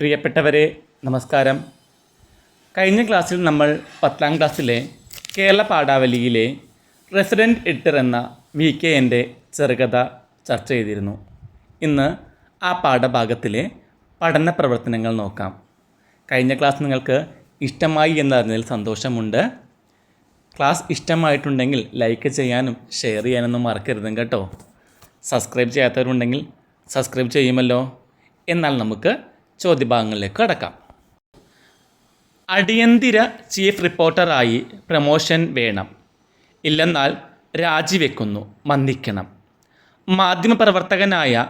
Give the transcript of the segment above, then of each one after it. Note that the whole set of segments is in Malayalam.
പ്രിയപ്പെട്ടവരെ നമസ്കാരം. കഴിഞ്ഞ ക്ലാസ്സിൽ നമ്മൾ 10ാം ക്ലാസ്സിലെ കേരള പാഠാവലിയിലെ റെസിഡൻറ്റ് എഡിറ്റർ എന്ന VKൻ്റെ ചെറുകഥ ചർച്ച ചെയ്തിരുന്നു. ഇന്ന് ആ പാഠഭാഗത്തിലെ പഠന പ്രവർത്തനങ്ങൾ നോക്കാം. കഴിഞ്ഞ ക്ലാസ് നിങ്ങൾക്ക് ഇഷ്ടമായി എന്നറിഞ്ഞതിൽ സന്തോഷമുണ്ട്. ക്ലാസ് ഇഷ്ടമായിട്ടുണ്ടെങ്കിൽ ലൈക്ക് ചെയ്യാനും ഷെയർ ചെയ്യാനൊന്നും മറക്കരുതും കേട്ടോ. സബ്സ്ക്രൈബ് ചെയ്യാത്തവരുണ്ടെങ്കിൽ സബ്സ്ക്രൈബ് ചെയ്യുമല്ലോ. എന്നാൽ നമുക്ക് ചോദ്യഭാഗങ്ങളിലേക്ക് കടക്കാം. അടിയന്തര ചീഫ് റിപ്പോർട്ടറായി പ്രമോഷൻ വേണം, ഇല്ലെന്നാൽ രാജിവെക്കുന്നു, മന്ദിക്കണം. മാധ്യമപ്രവർത്തകനായ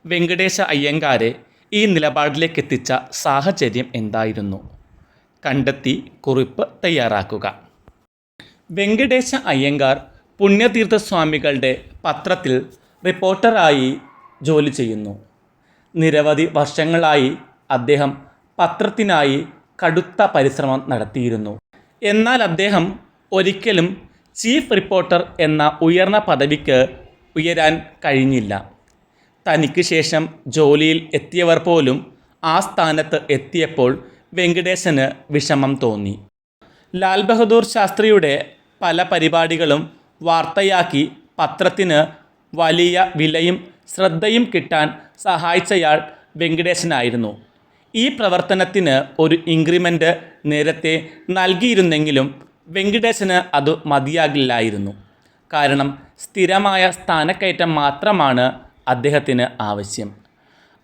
വെങ്കടേശ അയ്യങ്കാരെ ഈ നിലപാടിലേക്ക് എത്തിച്ച സാഹചര്യം എന്തായിരുന്നു? കണ്ടെത്തി കുറിപ്പ് തയ്യാറാക്കുക. വെങ്കടേശ അയ്യങ്കാർ പുണ്യതീർത്ഥസ്വാമികളുടെ പത്രത്തിൽ റിപ്പോർട്ടറായി ജോലി ചെയ്യുന്നു. നിരവധി വർഷങ്ങളായി അദ്ദേഹം പത്രത്തിനായി കടുത്ത പരിശ്രമം നടത്തിയിരുന്നു. എന്നാൽ അദ്ദേഹം ഒരിക്കലും ചീഫ് റിപ്പോർട്ടർ എന്ന ഉയർന്ന പദവിക്ക് ഉയരാൻ കഴിഞ്ഞില്ല. തനിക്ക് ശേഷം ജോലിയിൽ എത്തിയവർ പോലും ആ സ്ഥാനത്ത് എത്തിയപ്പോൾ വെങ്കടേശന് വിഷമം തോന്നി. ലാൽ ബഹദൂർ ശാസ്ത്രിയുടെ പല പരിപാടികളും വാർത്തയാക്കി പത്രത്തിന് വലിയ വിലയും ശ്രദ്ധയും കിട്ടാൻ സഹായിച്ചയാൾ വെങ്കടേശനായിരുന്നു. ഈ പ്രവർത്തനത്തിന് ഒരു ഇൻക്രിമെൻ്റ് നേരത്തെ നൽകിയിരുന്നെങ്കിലും വെങ്കടേശന് അത് മതിയാകില്ലായിരുന്നു. കാരണം സ്ഥിരമായ സ്ഥാനക്കയറ്റം മാത്രമാണ് അദ്ദേഹത്തിന് ആവശ്യം.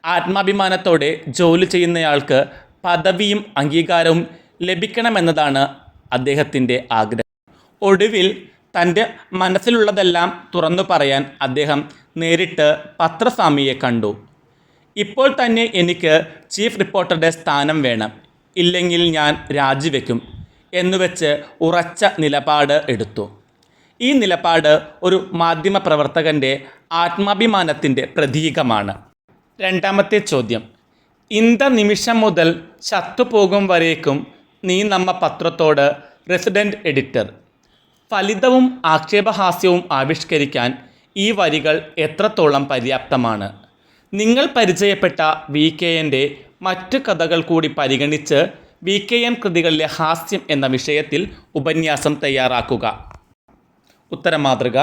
ആത്മാഭിമാനത്തോടെ ജോലി ചെയ്യുന്നയാൾക്ക് പദവിയും അംഗീകാരവും ലഭിക്കണമെന്നതാണ് അദ്ദേഹത്തിൻ്റെ ആഗ്രഹം. ഒടുവിൽ തൻ്റെ മനസ്സിലുള്ളതെല്ലാം തുറന്നു പറയാൻ അദ്ദേഹം നേരിട്ട് പത്രസ്വാമിയെ കണ്ടു. ഇപ്പോൾ തന്നെ എനിക്ക് ചീഫ് റിപ്പോർട്ടറുടെ സ്ഥാനം വേണം, ഇല്ലെങ്കിൽ ഞാൻ രാജിവെക്കും എന്നുവെച്ച് ഉറച്ച നിലപാട് എടുത്തു. ഈ നിലപാട് ഒരു മാധ്യമപ്രവർത്തകൻ്റെ ആത്മാഭിമാനത്തിൻ്റെ പ്രതീകമാണ്. രണ്ടാമത്തെ ചോദ്യം. ഇന്ത നിമിഷം മുതൽ ചത്തുപോകും വരേക്കും നീ നമ്മ പത്രത്തോട് റെസിഡൻറ്റ് എഡിറ്റർ. ഫലിതവും ആക്ഷേപഹാസ്യവും ആവിഷ്കരിക്കാൻ ഈ വരികൾ എത്രത്തോളം പര്യാപ്തമാണ്? നിങ്ങൾ പരിചയപ്പെട്ട VKൻ്റെ മറ്റു കഥകൾ കൂടി പരിഗണിച്ച് VKN കൃതികളിലെ ഹാസ്യം എന്ന വിഷയത്തിൽ ഉപന്യാസം തയ്യാറാക്കുക. ഉത്തരമാതൃക.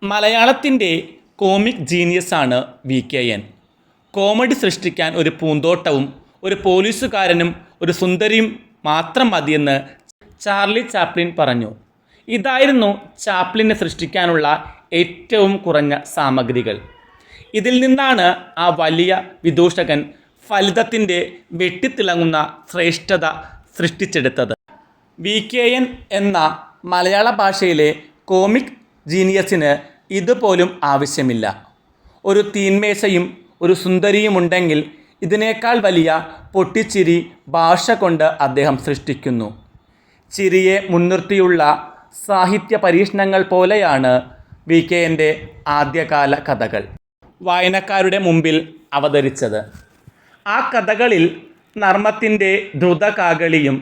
മലയാളത്തിൻ്റെ കോമിക് ജീനിയസാണ് VKN. കോമഡി സൃഷ്ടിക്കാൻ ഒരു പൂന്തോട്ടവും ഒരു പോലീസുകാരനും ഒരു സുന്ദരിയും മാത്രം മതിയെന്ന് ചാർലി ചാപ്ലിൻ പറഞ്ഞു. ഇതായിരുന്നു ചാപ്ലിനെ സൃഷ്ടിക്കാനുള്ള ഏറ്റവും കുറഞ്ഞ സാമഗ്രികൾ. ഇതിൽ നിന്നാണ് ആ വലിയ വിദൂഷകൻ ഫലിതത്തിൻ്റെ വെട്ടിത്തിളങ്ങുന്ന ശ്രേഷ്ഠത സൃഷ്ടിച്ചെടുത്തത്. VKN എന്ന മലയാള ഭാഷയിലെ കോമിക് ജീനിയസിന് ഇതുപോലും ആവശ്യമില്ല. ഒരു തീന്മേശയും ഒരു സുന്ദരിയുമുണ്ടെങ്കിൽ ഇതിനേക്കാൾ വലിയ പൊട്ടിച്ചിരി ഭാഷ കൊണ്ട് അദ്ദേഹം സൃഷ്ടിക്കുന്നു. ചിരിയെ മുൻനിർത്തിയുള്ള സാഹിത്യ പരീക്ഷണങ്ങൾ പോലെയാണ് VKൻ്റെ ആദ്യകാല കഥകൾ വായനക്കാരുടെ മുമ്പിൽ അവതരിച്ചത്. ആ കഥകളിൽ നർമ്മത്തിൻ്റെ ദ്രുതകാകളിയും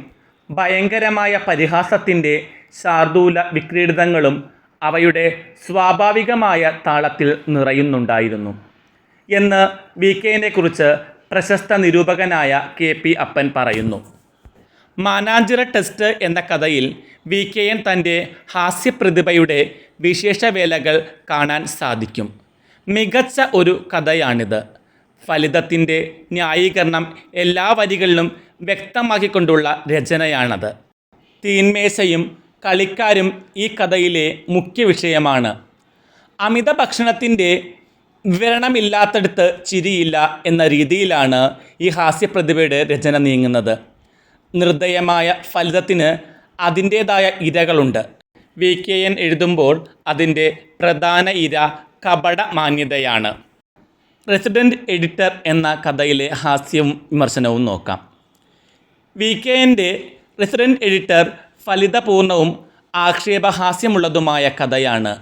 ഭയങ്കരമായ പരിഹാസത്തിൻ്റെ ശാർദൂല വിക്രീഡിതങ്ങളും അവയുടെ സ്വാഭാവികമായ താളത്തിൽ നിറയുന്നുണ്ടായിരുന്നു എന്ന് VKനെക്കുറിച്ച് പ്രശസ്ത നിരൂപകനായ KP അപ്പൻ പറയുന്നു. മാനാഞ്ചിറ ടെസ്റ്റ് എന്ന കഥയിൽ VKN തൻ്റെ ഹാസ്യപ്രതിഭയുടെ വിശേഷവേലകൾ കാണാൻ സാധിക്കും. മികച്ച ഒരു കഥയാണിത്. ഫലിതത്തിൻ്റെ ന്യായീകരണം എല്ലാ വരികളിലും വ്യക്തമാക്കിക്കൊണ്ടുള്ള രചനയാണത്. തീന്മേശയും കളിക്കാരും ഈ കഥയിലെ മുഖ്യ വിഷയമാണ്. അമിത ഭക്ഷണത്തിൻ്റെ വിവരണമില്ലാത്തടുത്ത് ചിരിയില്ല എന്ന രീതിയിലാണ് ഈ ഹാസ്യപ്രതിഭയുടെ രചന നീങ്ങുന്നത്. നിർദ്ദയമായ ഫലിതത്തിന് അതിൻ്റേതായ ഇരകളുണ്ട്. VKN എഴുതുമ്പോൾ അതിൻ്റെ പ്രധാന ഇര കപട മാന്യതയാണ്. റെസിഡൻറ്റ് എഡിറ്റർ എന്ന കഥയിലെ ഹാസ്യവും വിമർശനവും നോക്കാം. VKൻ്റെ റെസിഡൻറ്റ് എഡിറ്റർ ഫലിതപൂർണവും ആക്ഷേപഹാസ്യമുള്ളതുമായ കഥയാണ്.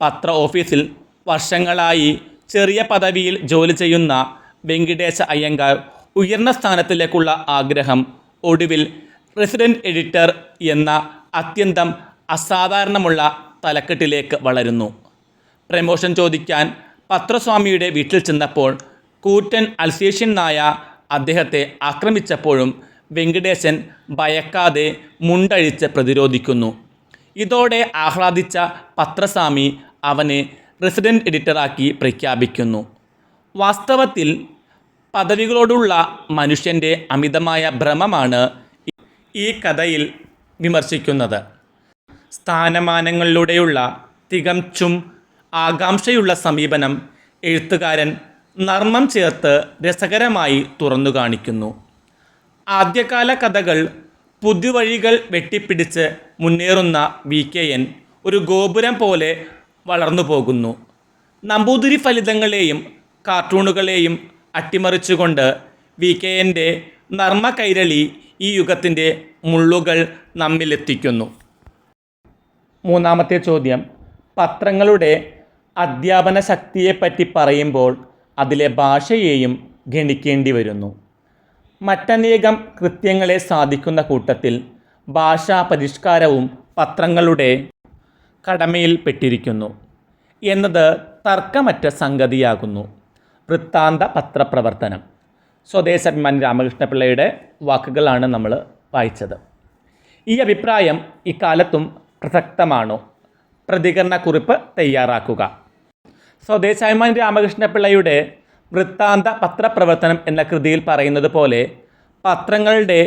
പത്ര ഓഫീസിൽ വർഷങ്ങളായി ചെറിയ പദവിയിൽ ജോലി ചെയ്യുന്ന വെങ്കടേശ അയ്യങ്കാർ ഉയർന്ന സ്ഥാനത്തിലേക്കുള്ള ആഗ്രഹം ഒടുവിൽ റെസിഡൻറ്റ് എഡിറ്റർ എന്ന അത്യന്തം അസാധാരണമുള്ള തലക്കെട്ടിലേക്ക് വളരുന്നു. പ്രമോഷൻ ചോദിക്കാൻ പത്രസ്വാമിയുടെ വീട്ടിൽ ചെന്നപ്പോൾ കൂറ്റൻ അൽസേഷ്യൻ നായ അദ്ദേഹത്തെ ആക്രമിച്ചപ്പോഴും വെങ്കടേശൻ ഭയക്കാതെ മുണ്ടഴിച്ച് പ്രതിരോധിക്കുന്നു. ഇതോടെ ആഹ്ലാദിച്ച പത്രസ്വാമി അവനെ റെസിഡൻറ്റ് എഡിറ്ററാക്കി പ്രഖ്യാപിക്കുന്നു. വാസ്തവത്തിൽ പദവികളോടുള്ള മനുഷ്യൻ്റെ അമിതമായ ഭ്രമമാണ് ഈ കഥയിൽ വിമർശിക്കുന്നത്. സ്ഥാനമാനങ്ങളിലൂടെയുള്ള തികച്ചും ആകാംക്ഷയുള്ള സമീപനം എഴുത്തുകാരൻ നർമ്മം ചേർത്ത് രസകരമായി തുറന്നു കാണിക്കുന്നു. ആദ്യകാല കഥകൾ പുതുവഴികൾ വെട്ടിപ്പിടിച്ച് മുന്നേറുന്ന VKN ഒരു ഗോപുരം പോലെ വളർന്നു പോകുന്നു. നമ്പൂതിരി ഫലിതങ്ങളെയും കാർട്ടൂണുകളെയും അട്ടിമറിച്ചുകൊണ്ട് VKNൻ്റെ നർമ്മ കൈരളി ഈ യുഗത്തിൻ്റെ മുള്ളുകൾ നമ്മിലെത്തിക്കുന്നു. മൂന്നാമത്തെ ചോദ്യം, പത്രങ്ങളുടെ അധ്യാപന ശക്തിയെപ്പറ്റി പറയുമ്പോൾ അതിലെ ഭാഷയെയും ഗണിക്കേണ്ടി വരുന്നു. മറ്റനേകം കൃത്യങ്ങളെ സാധിക്കുന്ന കൂട്ടത്തിൽ ഭാഷാ പരിഷ്കാരവും പത്രങ്ങളുടെ കടമയിൽപ്പെട്ടിരിക്കുന്നു എന്നത് തർക്കമറ്റ സംഗതിയാകുന്നു. വൃത്താന്ത പത്രപ്രവർത്തനം. സ്വദേശാഭിമാനി രാമകൃഷ്ണപിള്ളയുടെ വാക്കുകളാണ് നമ്മൾ വായിച്ചത്. ഈ അഭിപ്രായം ഇക്കാലത്തും പ്രസക്തമാണോ? പ്രതികരണക്കുറിപ്പ് തയ്യാറാക്കുക. സ്വദേശാഭിമാനി രാമകൃഷ്ണപിള്ളയുടെ വൃത്താന്ത പത്രപ്രവർത്തനം എന്ന കൃതിയിൽ പറയുന്നത് പോലെ പത്രങ്ങളുടെ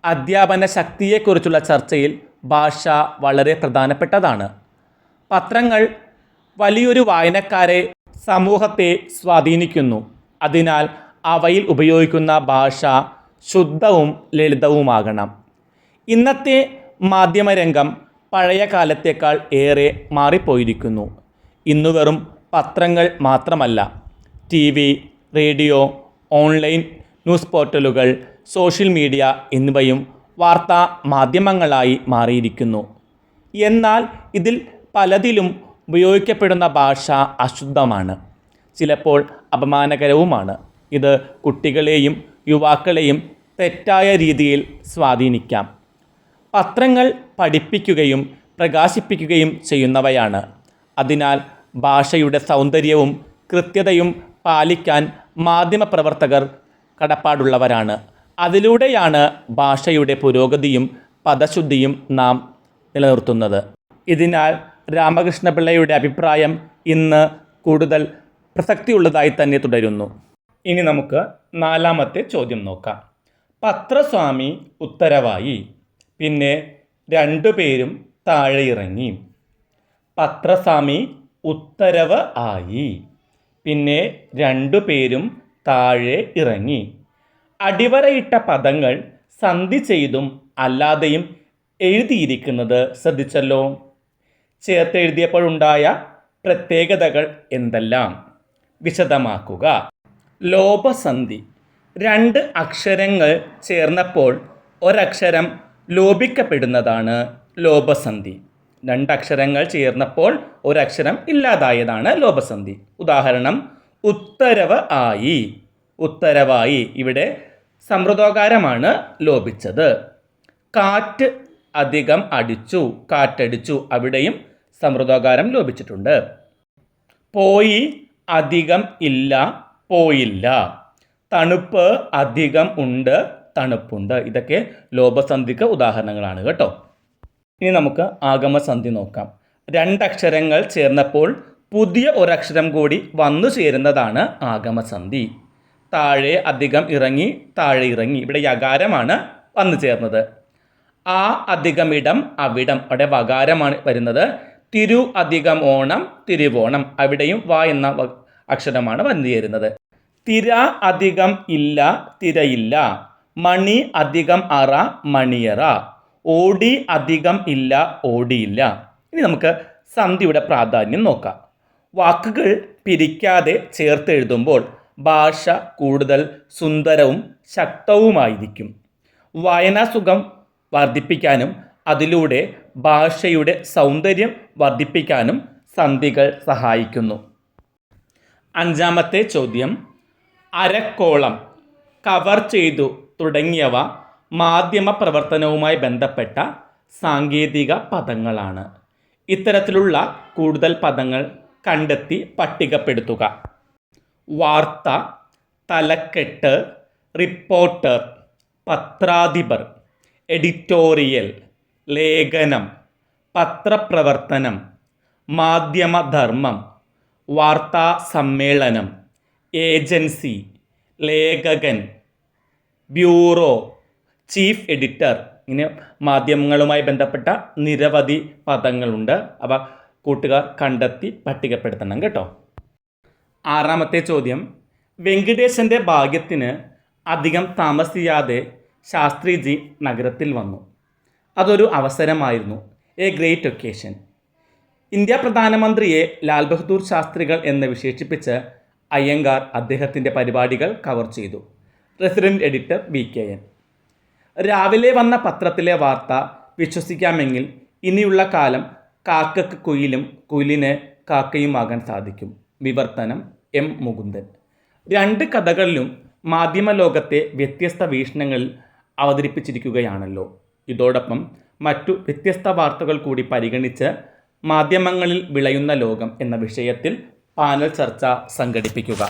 അധ്യാപന ശക്തിയെക്കുറിച്ചുള്ള ചർച്ചയിൽ ഭാഷ വളരെ പ്രധാനപ്പെട്ടതാണ്. പത്രങ്ങൾ വലിയൊരു വായനക്കാരെ, സമൂഹത്തെ സ്വാധീനിക്കുന്നു. അതിനാൽ അവയിൽ ഉപയോഗിക്കുന്ന ഭാഷ ശുദ്ധവും ലളിതവുമാകണം. ഇന്നത്തെ മാധ്യമരംഗം പഴയ കാലത്തേക്കാൾ ഏറെ മാറിപ്പോയിരിക്കുന്നു. ഇന്നു വെറും പത്രങ്ങൾ മാത്രമല്ല, TV, റേഡിയോ, ഓൺലൈൻ ന്യൂസ് പോർട്ടലുകൾ, സോഷ്യൽ മീഡിയ എന്നിവയും വാർത്താ മാധ്യമങ്ങളായി മാറിയിരിക്കുന്നു. എന്നാൽ ഇതിൽ പലതിലും ഉപയോഗിക്കപ്പെടുന്ന ഭാഷ അശുദ്ധമാണ്, ചിലപ്പോൾ അപമാനകരവുമാണ്. ഇത് കുട്ടികളെയും യുവാക്കളെയും തെറ്റായ രീതിയിൽ സ്വാധീനിക്കാം. പത്രങ്ങൾ പഠിപ്പിക്കുകയും പ്രകാശിപ്പിക്കുകയും ചെയ്യുന്നവയാണ്. അതിനാൽ ഭാഷയുടെ സൗന്ദര്യവും കൃത്യതയും പാലിക്കാൻ മാധ്യമപ്രവർത്തകർ കടപ്പാടുള്ളവരാണ്. അതിലൂടെയാണ് ഭാഷയുടെ പുരോഗതിയും പദശുദ്ധിയും നാം നിലനിർത്തുന്നത്. ഇതിനാൽ രാമകൃഷ്ണപിള്ളയുടെ അഭിപ്രായം ഇന്ന് കൂടുതൽ പ്രസക്തിയുള്ളതായി തന്നെ തുടരുന്നു. ഇനി നമുക്ക് നാലാമത്തെ ചോദ്യം നോക്കാം. പത്രസ്വാമി ഉത്തരവായി, പിന്നെ രണ്ടുപേരും താഴെ ഇറങ്ങി. പത്രസ്വാമി ഉത്തരവ് ആയി, പിന്നെ രണ്ടുപേരും താഴെ ഇറങ്ങി. അടിവരയിട്ട പദങ്ങൾ സന്ധി ചെയ്തും അല്ലാതെയും എഴുതിയിരിക്കുന്നത് ശ്രദ്ധിച്ചല്ലോ. ചേർത്തെഴുതിയപ്പോഴുണ്ടായ പ്രത്യേകതകൾ എന്തെല്ലാം? വിശദമാക്കുക. ലോപസന്ധി. രണ്ട് അക്ഷരങ്ങൾ ചേർന്നപ്പോൾ ഒരക്ഷരം ലോപിക്കപ്പെടുന്നതാണ് ലോപസന്ധി. രണ്ടക്ഷരങ്ങൾ ചേർന്നപ്പോൾ ഒരക്ഷരം ഇല്ലാതായതാണ് ലോപസന്ധി. ഉദാഹരണം, ഉത്തരവ് ആയി, ഉത്തരവായി. ഇവിടെ സമൃദ്ധോകാരമാണ് ലോപിച്ചത്. കാറ്റ് അധികം അടിച്ചു, കാറ്റടിച്ചു. അവിടെയും സമൃദ്ധോകാരം ലോപിച്ചിട്ടുണ്ട്. പോയി അധികം ഇല്ല, പോയില്ല. തണുപ്പ് അധികം ഉണ്ട്, തണുപ്പുണ്ട്. ഇതൊക്കെ ലോപസന്ധിക്ക് ഉദാഹരണങ്ങളാണ് കേട്ടോ. ഇനി നമുക്ക് ആഗമസന്ധി നോക്കാം. രണ്ടക്ഷരങ്ങൾ ചേർന്നപ്പോൾ പുതിയ ഒരക്ഷരം കൂടി വന്നു ചേരുന്നതാണ് ആഗമസന്ധി. താഴെ അധികം ഇറങ്ങി, താഴെ ഇറങ്ങി. ഇവിടെ യകാരമാണ് വന്നു ചേർന്നത്. ആ അധികം ഇടം, അവിടം. അവിടെ വകാരമാണ് വരുന്നത്. തിരു അധികം ഓണം, തിരുവോണം. അവിടെയും വ എന്ന അക്ഷരമാണ് വന്നു ചേരുന്നത്. തിര അധികം ഇല്ല, തിരയില്ല. മണി അധികം അറ, മണിയറ. ഓടി അധികം ഇല്ല, ഓടിയില്ല. ഇനി നമുക്ക് സന്ധിയുടെ പ്രാധാന്യം നോക്കാം. വാക്കുകൾ പിരിക്കാതെ ചേർത്തെഴുതുമ്പോൾ ഭാഷ കൂടുതൽ സുന്ദരവും ശക്തവുമായിരിക്കും. വായനാസുഖം വർദ്ധിപ്പിക്കാനും അതിലൂടെ ഭാഷയുടെ സൗന്ദര്യം വർദ്ധിപ്പിക്കാനും സന്ധികൾ സഹായിക്കുന്നു. അഞ്ചാമത്തെ ചോദ്യം, അരക്കോളം, കവർ ചെയ്തു തുടങ്ങിയവ മാധ്യമ പ്രവർത്തനവുമായി ബന്ധപ്പെട്ട സാങ്കേതിക പദങ്ങളാണ്. ഇത്തരത്തിലുള്ള കൂടുതൽ പദങ്ങൾ കണ്ടെത്തി പട്ടികപ്പെടുത്തുക. വാർത്ത, തലക്കെട്ട്, റിപ്പോർട്ടർ, പത്രാധിപർ, എഡിറ്റോറിയൽ, ലേഖനം, പത്രപ്രവർത്തനം, മാധ്യമധർമ്മം, വാർത്താ സമ്മേളനം, ഏജൻസി, ലേഖകൻ, ബ്യൂറോ, ചീഫ് എഡിറ്റർ. ഇങ്ങനെ മാധ്യമങ്ങളുമായി ബന്ധപ്പെട്ട നിരവധി പദങ്ങളുണ്ട്. അവ കൂട്ടുകാർ കണ്ടെത്തി പട്ടികപ്പെടുത്തണം കേട്ടോ. ആറാമത്തെ ചോദ്യം, വെങ്കിടേശൻ്റെ ഭാഗ്യത്തിന് അധികം താമസിയാതെ ശാസ്ത്രിജി നഗരത്തിൽ വന്നു. അതൊരു അവസരമായിരുന്നു, എ ഗ്രേറ്റ് ഒക്കേഷൻ. ഇന്ത്യ പ്രധാനമന്ത്രിയെ ലാൽ ബഹദൂർ ശാസ്ത്രികൾ എന്ന് വിശേഷിപ്പിച്ച് അയ്യങ്കാർ അദ്ദേഹത്തിൻ്റെ പരിപാടികൾ കവർ ചെയ്തു. Resident editor VKN. രാവിലെ വന്ന പത്രത്തിലെ വാർത്ത വിശ്വസിക്കാമെങ്കിൽ ഇനിയുള്ള കാലം കാക്കക്ക് കുയിലും കുയിലിന് കാക്കയുമാകാൻ സാധിക്കും. വിവർത്തനം M. മുകുന്ദൻ. രണ്ട് കഥകളിലും മാധ്യമലോകത്തെ വ്യത്യസ്ത വീക്ഷണങ്ങളിൽ അവതരിപ്പിച്ചിരിക്കുകയാണല്ലോ. ഇതോടൊപ്പം മറ്റു വ്യത്യസ്ത വാർത്തകൾ കൂടി പരിഗണിച്ച് മാധ്യമങ്ങളിൽ വിളയുന്ന ലോകം എന്ന വിഷയത്തിൽ പാനൽ ചർച്ച സംഘടിപ്പിക്കുക.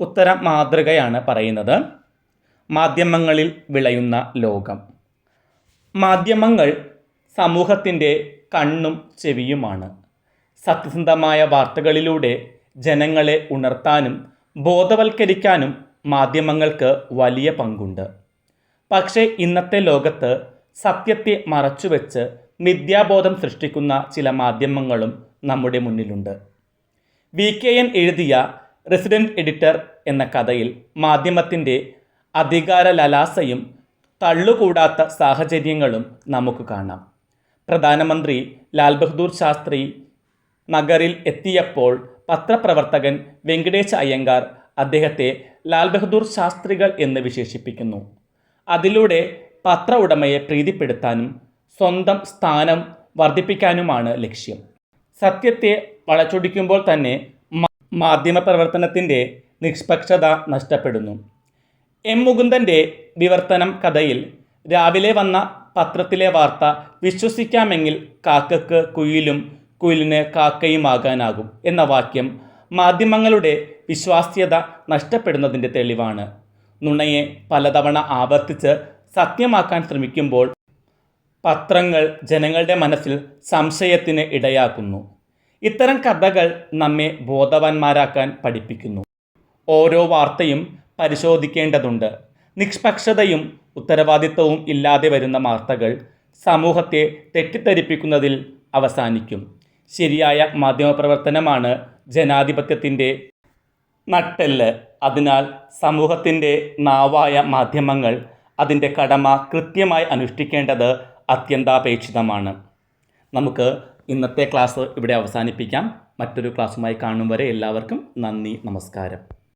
ഉത്തരം മാതൃകയാണ് പറയുന്നത്. മാധ്യമങ്ങളിൽ വിളയുന്ന ലോകം. മാധ്യമങ്ങൾ സമൂഹത്തിൻ്റെ കണ്ണും ചെവിയുമാണ്. സത്യസന്ധമായ വാർത്തകളിലൂടെ ജനങ്ങളെ ഉണർത്താനും ബോധവൽക്കരിക്കാനും മാധ്യമങ്ങൾക്ക് വലിയ പങ്കുണ്ട്. പക്ഷേ ഇന്നത്തെ ലോകത്ത് സത്യത്തെ മറച്ചുവെച്ച് മിഥ്യാബോധം സൃഷ്ടിക്കുന്ന ചില മാധ്യമങ്ങളും നമ്മുടെ മുന്നിലുണ്ട്. VKN എഴുതിയ റെസിഡൻറ്റ് എഡിറ്റർ എന്ന കഥയിൽ മാധ്യമത്തിൻ്റെ അധികാര ലലാസയും തള്ളുകൂടാത്ത സാഹചര്യങ്ങളും നമുക്ക് കാണാം. പ്രധാനമന്ത്രി ലാൽ ബഹദൂർ ശാസ്ത്രി നഗറിൽ എത്തിയപ്പോൾ പത്രപ്രവർത്തകൻ വെങ്കിടേശ അയ്യങ്കാർ അദ്ദേഹത്തെ ലാൽ ബഹദൂർ ശാസ്ത്രികൾ എന്ന് വിശേഷിപ്പിക്കുന്നു. അതിലൂടെ പത്ര ഉടമയെ പ്രീതിപ്പെടുത്താനും സ്വന്തം സ്ഥാനം വർദ്ധിപ്പിക്കാനുമാണ് ലക്ഷ്യം. സത്യത്തെ വളച്ചൊടിക്കുമ്പോൾ തന്നെ മാധ്യമപ്രവർത്തനത്തിൻ്റെ നിഷ്പക്ഷത നഷ്ടപ്പെടുന്നു. M. മുകുന്ദൻ്റെ വിവർത്തനം കഥയിൽ രാവിലെ വന്ന പത്രത്തിലെ വാർത്ത വിശ്വസിക്കാമെങ്കിൽ കാക്കക്ക് കുയിലും കുയിലിന് കാക്കയുമാകാനാകും എന്ന വാക്യം മാധ്യമങ്ങളുടെ വിശ്വാസ്യത നഷ്ടപ്പെടുന്നതിൻ്റെ തെളിവാണ്. നുണയെ പലതവണ ആവർത്തിച്ച് സത്യമാക്കാൻ ശ്രമിക്കുമ്പോൾ പത്രങ്ങൾ ജനങ്ങളുടെ മനസ്സിൽ സംശയത്തിന് ഇടയാക്കുന്നു. ഇത്തരം കഥകൾ നമ്മെ ബോധവാന്മാരാക്കാൻ പഠിപ്പിക്കുന്നു. ഓരോ വാർത്തയും പരിശോധിക്കേണ്ടതുണ്ട്. നിഷ്പക്ഷതയും ഉത്തരവാദിത്വവും ഇല്ലാതെ വരുന്ന വാർത്തകൾ സമൂഹത്തെ തെറ്റിദ്ധരിപ്പിക്കുന്നതിൽ അവസാനിക്കും. ശരിയായ മാധ്യമപ്രവർത്തനമാണ് ജനാധിപത്യത്തിൻ്റെ നട്ടെല്ല്. അതിനാൽ സമൂഹത്തിൻ്റെ നാവായ മാധ്യമങ്ങൾ അതിൻ്റെ കടമ കൃത്യമായി അനുഷ്ഠിക്കേണ്ടത് അത്യന്താപേക്ഷിതമാണ്. നമുക്ക് ഇന്നത്തെ ക്ലാസ് ഇവിടെ അവസാനിപ്പിക്കാം. മറ്റൊരു ക്ലാസ്സുമായി കാണും വരെ എല്ലാവർക്കും നന്ദി, നമസ്കാരം.